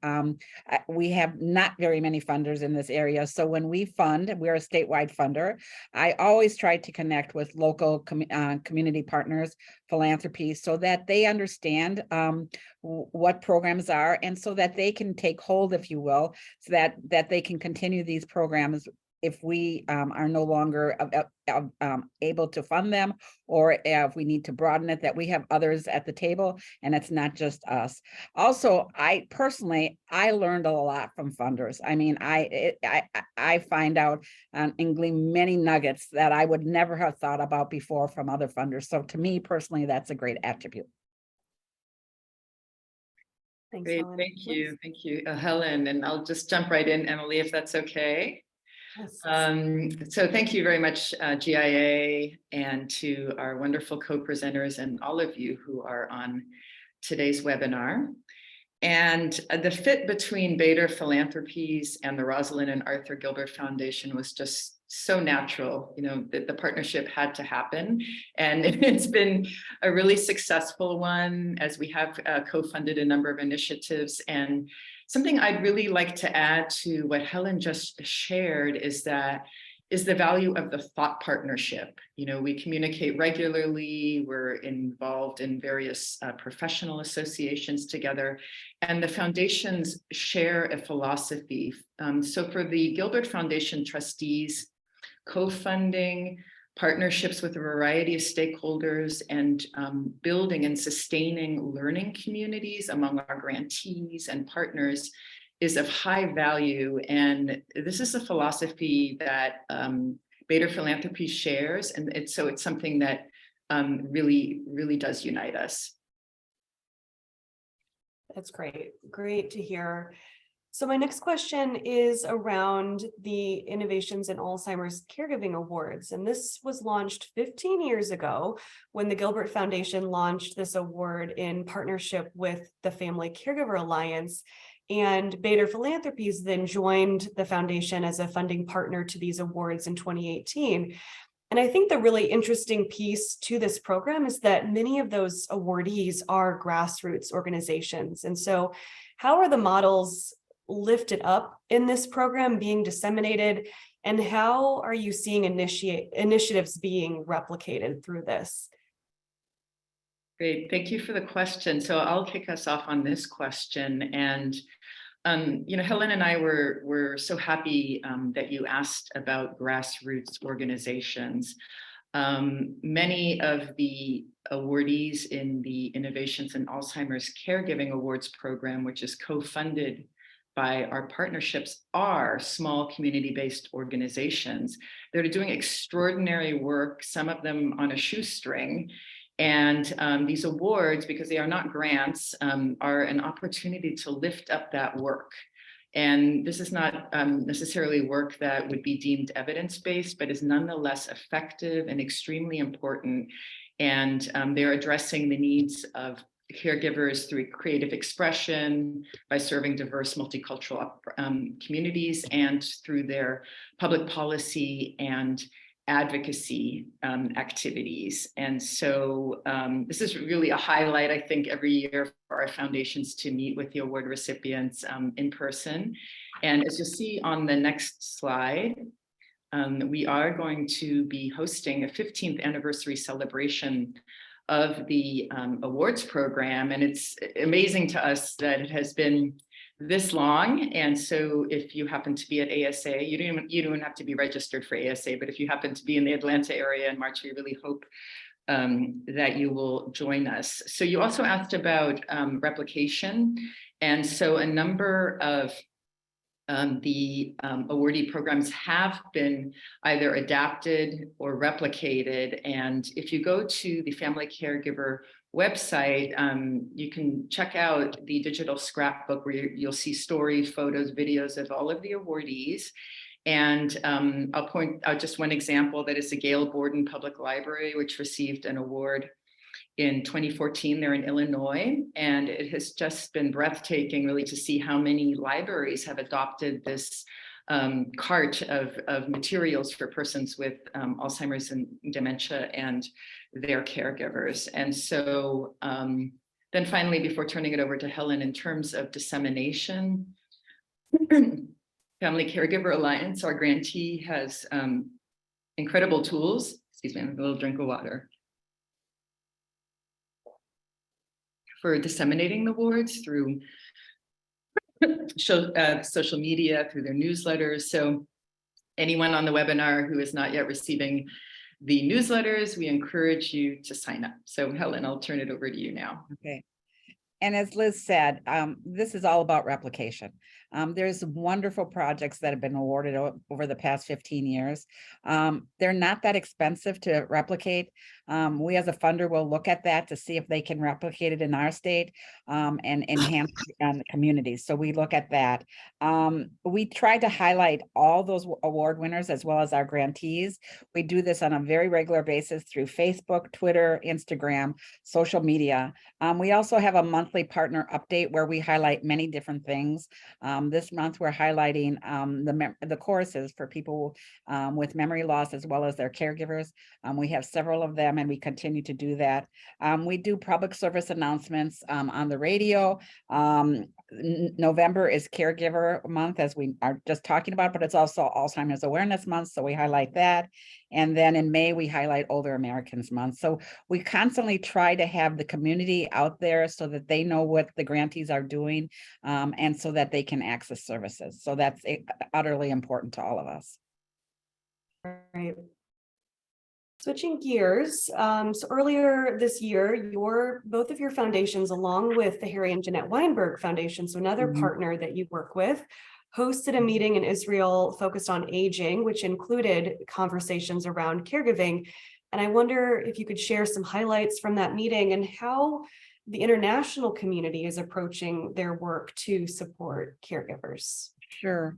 we have not very many funders in this area. So when we fund, we're a statewide funder. I always try to connect with local community partners, philanthropy, so that they understand what programs are, and so that they can take hold, if you will, so that they can continue these programs if we are no longer able to fund them, or if we need to broaden it, that we have others at the table and it's not just us. Also, I personally learned a lot from funders. I mean, I find out and glean many nuggets that I would never have thought about before from other funders. So to me personally, that's a great attribute. Thanks, Great, Helen. thank you, Helen. And I'll just jump right in, Emily, if that's okay. Yes. So thank you very much, GIA, and to our wonderful co-presenters and all of you who are on today's webinar. And the fit between Bader Philanthropies and the Rosalind and Arthur Gilbert Foundation was just so natural, you know, that the partnership had to happen. And it's been a really successful one, as we have co-funded a number of initiatives. And something I'd really like to add to what Helen just shared is the value of the thought partnership. You know, we communicate regularly, we're involved in various professional associations together, and the foundations share a philosophy. So for the Gilbert Foundation trustees, co-funding, partnerships with a variety of stakeholders, and building and sustaining learning communities among our grantees and partners is of high value. And this is a philosophy that Bader Philanthropy shares. And it's something that really does unite us. That's great. Great to hear. So my next question is around the Innovations in Alzheimer's Caregiving Awards. And this was launched 15 years ago when the Gilbert Foundation launched this award in partnership with the Family Caregiver Alliance. And Bader Philanthropies then joined the foundation as a funding partner to these awards in 2018. And I think the really interesting piece to this program is that many of those awardees are grassroots organizations. And so how are the models lifted up in this program being disseminated, and how are you seeing initiatives being replicated through this? Great, thank you for the question. So I'll kick us off on this question. And you know, Helen and I were so happy that you asked about grassroots organizations. Many of the awardees in the Innovations in Alzheimer's Caregiving Awards program, which is co-funded by our partnerships, are small community-based organizations. They're doing extraordinary work, some of them on a shoestring. And these awards, because they are not grants, are an opportunity to lift up that work. And this is not necessarily work that would be deemed evidence-based, but is nonetheless effective and extremely important. And they're addressing the needs of caregivers through creative expression, by serving diverse multicultural communities, and through their public policy and advocacy activities. And so this is really a highlight, I think, every year for our foundations to meet with the award recipients in person. And as you'll see on the next slide, we are going to be hosting a 15th anniversary celebration of the awards program. And it's amazing to us that it has been this long. And so if you happen to be at ASA, you don't have to be registered for ASA, but if you happen to be in the Atlanta area in March, we really hope that you will join us. So you also asked about replication. And so a number of the awardee programs have been either adapted or replicated. And if you go to the Family Caregiver website, you can check out the digital scrapbook where you'll see stories, photos, videos of all of the awardees. And I'll point out just one example, that is the Gail Borden Public Library, which received an award in 2014 there in Illinois. And it has just been breathtaking really to see how many libraries have adopted this cart of materials for persons with Alzheimer's and dementia and their caregivers. And so then finally, before turning it over to Helen, in terms of dissemination, Family Caregiver Alliance, our grantee, has incredible tools. Excuse me, I'm a little drink of water. For disseminating the awards through social media, through their newsletters. So anyone on the webinar who is not yet receiving the newsletters, we encourage you to sign up. So Helen, I'll turn it over to you now. Okay. And as Liz said, this is all about replication. There's wonderful projects that have been awarded over the past 15 years. They're not that expensive to replicate. We as a funder will look at that to see if they can replicate it in our state and enhance the communities. So we look at that. We try to highlight all those award winners as well as our grantees. We do this on a very regular basis through Facebook, Twitter, Instagram, social media. We also have a monthly partner update where we highlight many different things. This month, we're highlighting the courses for people with memory loss as well as their caregivers. We have several of them and we continue to do that. We do public service announcements on the radio. November is Caregiver Month, as we are just talking about, but it's also Alzheimer's Awareness Month, so we highlight that. And then in May, we highlight Older Americans Month. So we constantly try to have the community out there so that they know what the grantees are doing and so that they can access services. So that's utterly important to all of us. Right. Switching gears, so earlier this year, both of your foundations, along with the Harry and Jeanette Weinberg Foundation, so another partner that you work with, hosted a meeting in Israel focused on aging, which included conversations around caregiving. And I wonder if you could share some highlights from that meeting and how the international community is approaching their work to support caregivers. Sure.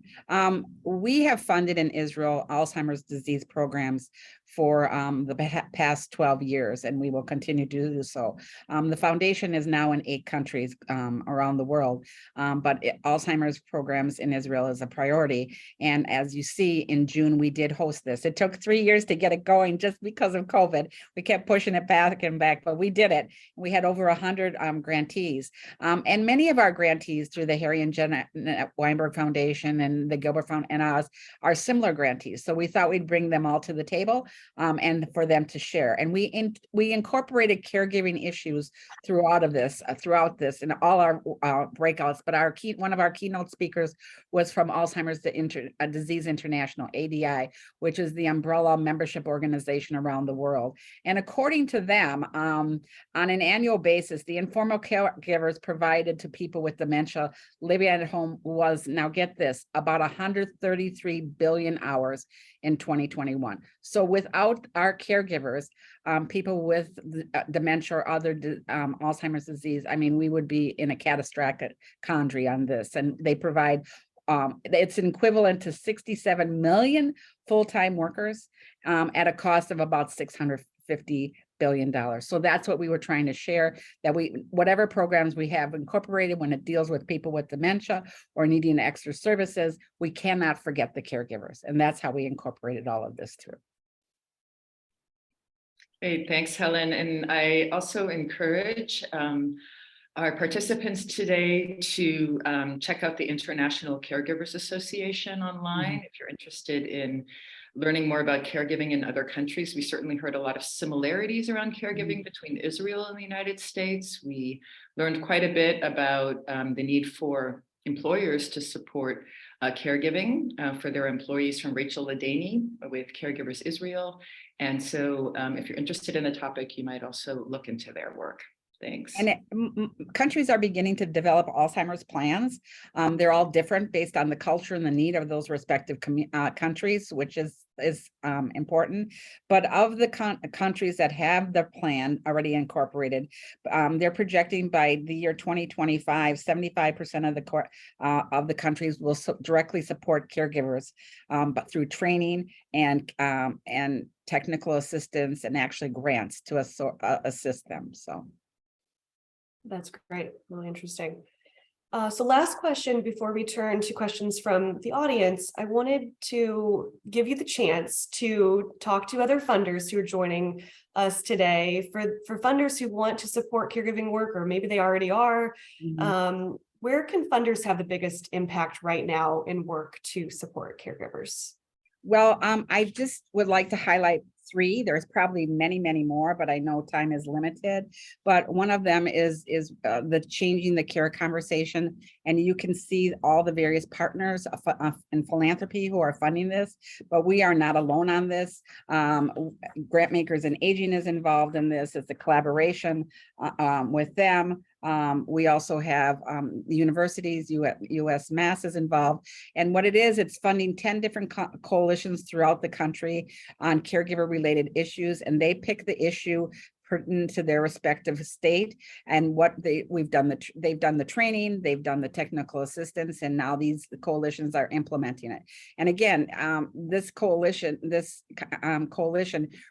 We have funded in Israel Alzheimer's disease programs for the past 12 years, and we will continue to do so. The foundation is now in 8 countries around the world, but Alzheimer's programs in Israel is a priority. And as you see, in June, we did host this. It took 3 years to get it going just because of COVID. We kept pushing it back and back, but we did it. We had over 100 grantees. And many of our grantees through the Harry and Jeanette Weinberg Foundation and the Gilbert Foundation and us are similar grantees. So we thought we'd bring them all to the table and for them to share. And we incorporated caregiving issues throughout this in all our breakouts. But one of our keynote speakers was from Alzheimer's Disease International, ADI, which is the umbrella membership organization around the world. And according to them, on an annual basis, the informal caregivers provided to people with dementia living at home was, now get this, about 133 billion hours in 2021. So without our caregivers, people with dementia or other Alzheimer's disease, I mean, we would be in a catastrophic quandary on this. And they provide, it's equivalent to 67 million full-time workers at a cost of about $650 billion. So that's what we were trying to share, that whatever programs we have incorporated when it deals with people with dementia or needing extra services, we cannot forget the caregivers. And that's how we incorporated all of this through. Great, thanks, Helen. And I also encourage our participants today to check out the International Caregivers Association online if you're interested in learning more about caregiving in other countries. We certainly heard a lot of similarities around caregiving between Israel and the United States. We learned quite a bit about the need for employers to support caregiving for their employees from Rachel Ladany with Caregivers Israel. And so if you're interested in the topic, you might also look into their work. Thanks. And countries are beginning to develop Alzheimer's plans. They're all different based on the culture and the need of those respective countries, which is important. But of the countries that have the plan already incorporated, they're projecting by the year 2025, 75% of the countries will directly support caregivers, but through training and technical assistance and actually grants to assist them. So. That's great, really interesting. So last question before we turn to questions from the audience, I wanted to give you the chance to talk to other funders who are joining us today. For funders who want to support caregiving work, or maybe they already are, where can funders have the biggest impact right now in work to support caregivers? Well, I just would like to highlight 3. There's probably many, many more, but I know time is limited. But one of them is the Changing the Care conversation. And you can see all the various partners in philanthropy who are funding this, but we are not alone on this. Grant Makers and Aging is involved in this. It's a collaboration with them. We also have the universities, US Mass is involved. And what it is, it's funding 10 different coalitions throughout the country on caregiver related issues. And they pick the issue pertinent to their respective state and what they've done the training, they've done the technical assistance, and now these coalitions are implementing it. And again, this coalition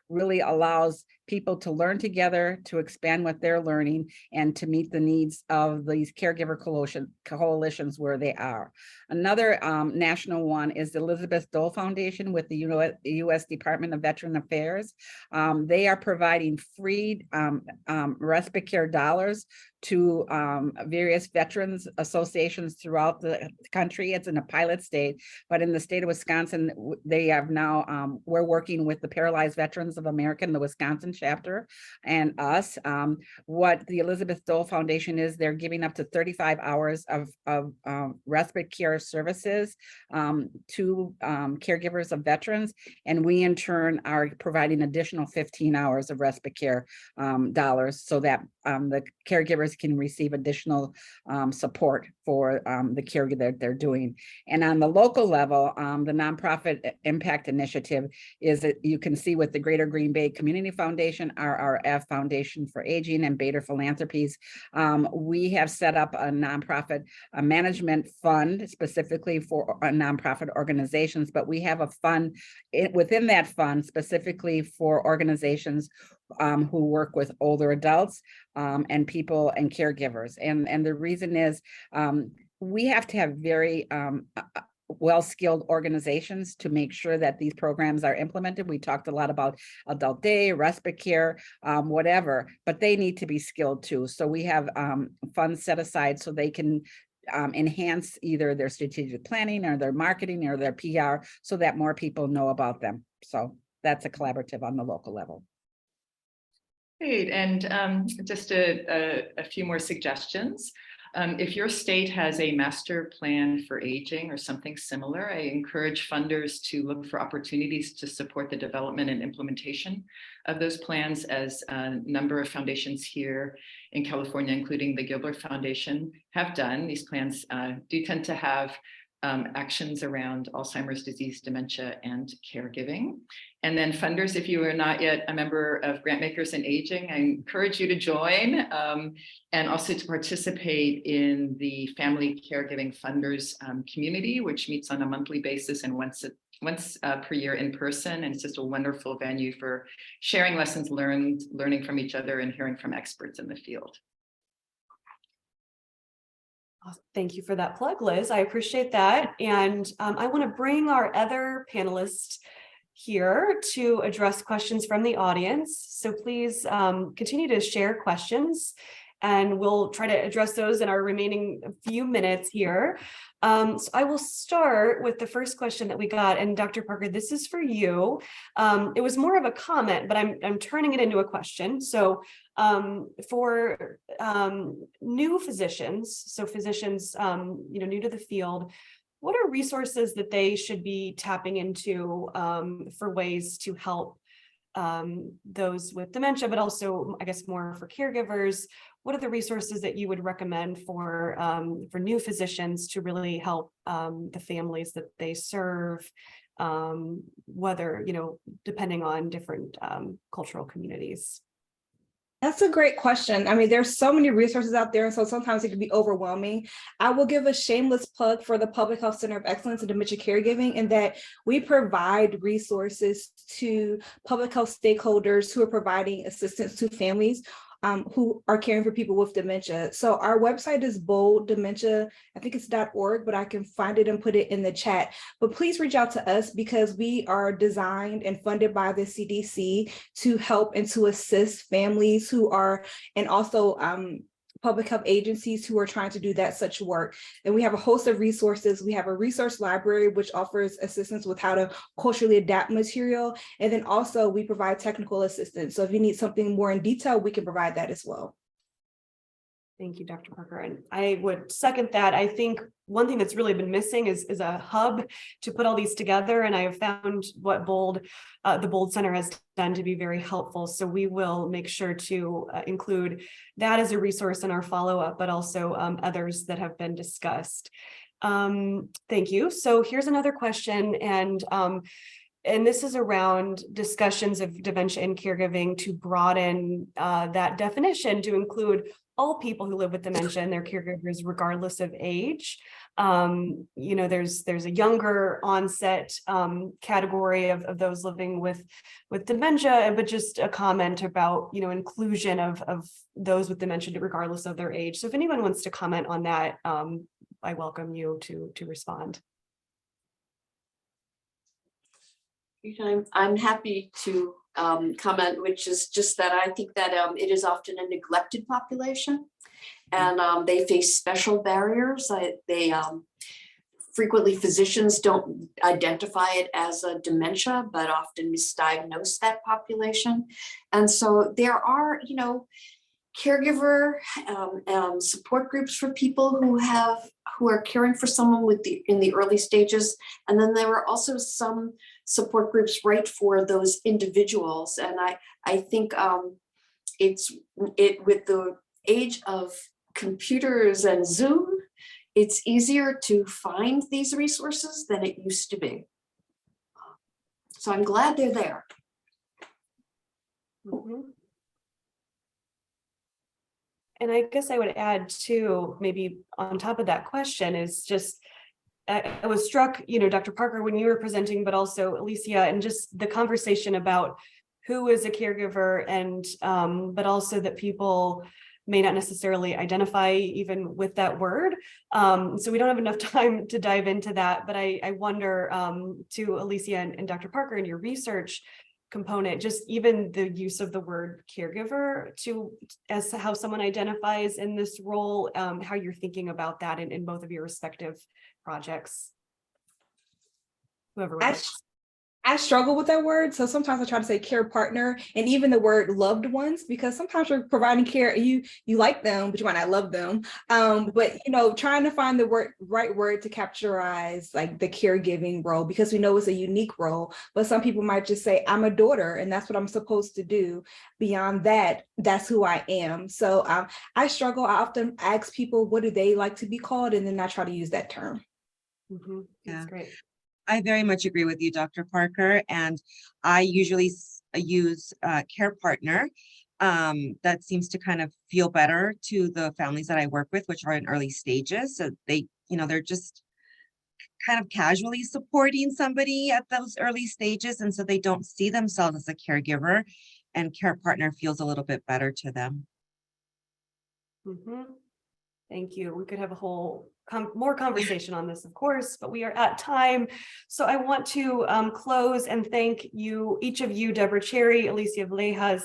really allows people to learn together, to expand what they're learning, and to meet the needs of these caregiver coalitions where they are. Another national one is the Elizabeth Dole Foundation with the U.S. Department of Veteran Affairs. They are providing free respite care dollars to various veterans associations throughout the country. It's in a pilot state, but in the state of Wisconsin, they have now, we're working with the Paralyzed Veterans of America in the Wisconsin chapter and us. What the Elizabeth Dole Foundation is, they're giving up to 35 hours of respite care services to caregivers of veterans. And we in turn are providing additional 15 hours of respite care dollars so that the caregivers can receive additional support for the care that they're doing. And on the local level, the nonprofit impact initiative is that you can see with the Greater Green Bay Community Foundation, RRF Foundation for Aging, and Bader Philanthropies. We have set up a nonprofit management fund specifically for nonprofit organizations, but we have a fund within that fund specifically for organizations who work with older adults and people and caregivers. And the reason is we have to have very well-skilled organizations to make sure that these programs are implemented. We talked a lot about adult day, respite care, whatever, but they need to be skilled too. So we have funds set aside so they can enhance either their strategic planning or their marketing or their PR so that more people know about them. So that's a collaborative on the local level. Great, and just a few more suggestions. If your state has a master plan for aging or something similar, I encourage funders to look for opportunities to support the development and implementation of those plans, as a number of foundations here in California, including the Gilbert Foundation, have done. These plans do tend to have actions around Alzheimer's disease, dementia, and caregiving. And then funders, if you are not yet a member of Grant Makers and Aging, I encourage you to join and also to participate in the Family Caregiving Funders community, which meets on a monthly basis and once per year in person. And it's just a wonderful venue for sharing lessons learned, learning from each other, and hearing from experts in the field. Thank you for that plug, Liz. I appreciate that. And I want to bring our other panelists here to address questions from the audience. So please continue to share questions and we'll try to address those in our remaining few minutes here. So I will start with the first question that we got, and Dr. Parker, this is for you. It was more of a comment, but I'm turning it into a question. So for new physicians, so physicians new to the field, what are resources that they should be tapping into for ways to help those with dementia, but also, I guess, more for caregivers? What are the resources that you would recommend for new physicians to really help the families that they serve, whether, depending on different cultural communities? That's a great question. I mean, there's so many resources out there, and so sometimes it can be overwhelming. I will give a shameless plug for the Public Health Center of Excellence in Dementia Caregiving, in that we provide resources to public health stakeholders who are providing assistance to families who are caring for people with dementia. So our website is Bold Dementia, I think it's .org, but I can find it and put it in the chat. But please reach out to us, because we are designed and funded by the CDC to help and to assist families who are, and also public health agencies who are trying to do that such work. And we have a host of resources. We have a resource library, which offers assistance with how to culturally adapt material. And then also we provide technical assistance. So if you need something more in detail, we can provide that as well. Thank you, Dr. Parker. And I would second that. I think one thing that's really been missing is a hub to put all these together. And I have found what the Bold Center has done to be very helpful. So we will make sure to include that as a resource in our follow-up, but also others that have been discussed. Thank you. So here's another question. And this is around discussions of dementia and caregiving to broaden that definition to include all people who live with dementia and their caregivers, regardless of age. There's a younger onset category of those living with dementia, but just a comment about inclusion of those with dementia regardless of their age. So if anyone wants to comment on that, I welcome you to respond. I'm happy to comment, which is just that I think that it is often a neglected population, and they face special barriers. Frequently physicians don't identify it as a dementia, but often misdiagnose that population. And so there are, caregiver support groups for people who are caring for someone in the early stages. And then there are also some support groups right for those individuals. And I think with the age of computers and Zoom, it's easier to find these resources than it used to be. So I'm glad they're there. Mm-hmm. And I guess I would add too, maybe on top of that question, is just, I was struck, Dr. Parker, when you were presenting, but also Alicia, and just the conversation about who is a caregiver, and but also that people may not necessarily identify even with that word. So we don't have enough time to dive into that, but I wonder to Alicia and Dr. Parker, in your research component, just even the use of the word caregiver as to how someone identifies in this role, how you're thinking about that in both of your respective projects. Whoever would like. I struggle with that word. So sometimes I try to say care partner, and even the word loved ones, because sometimes you're providing care, you like them, but you might not love them. But trying to find the right word to capturize like the caregiving role, because we know it's a unique role, but some people might just say, I'm a daughter and that's what I'm supposed to do. Beyond that, that's who I am. So I struggle. I often ask people, what do they like to be called? And then I try to use that term. Mm-hmm. That's great. I very much agree with you, Dr. Parker, and I usually use care partner. That seems to kind of feel better to the families that I work with, which are in early stages. So they're just kind of casually supporting somebody at those early stages, and so they don't see themselves as a caregiver, and care partner feels a little bit better to them. Mm-hmm. Thank you. We could have a whole more conversation on this, of course, but we are at time. So I want to close and thank you, each of you, Deborah Cherry, Alicia Villejas,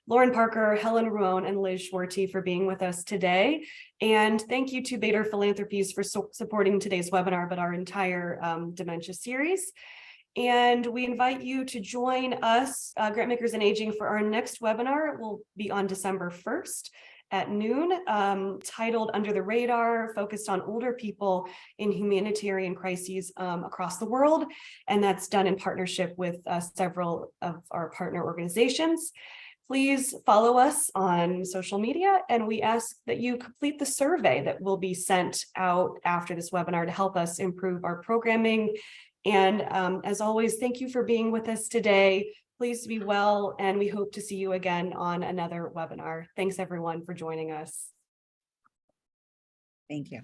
Lauren Parker, Helen Ruone, and Liz Schwarty for being with us today. And thank you to Bader Philanthropies for supporting today's webinar, but our entire dementia series. And we invite you to join us, Grantmakers in Aging, for our next webinar. It will be on December 1st. At noon, titled Under the Radar, focused on older people in humanitarian crises across the world. And that's done in partnership with several of our partner organizations. Please follow us on social media, and we ask that you complete the survey that will be sent out after this webinar to help us improve our programming. And as always, thank you for being with us today. Please be well, and we hope to see you again on another webinar. Thanks everyone for joining us. Thank you.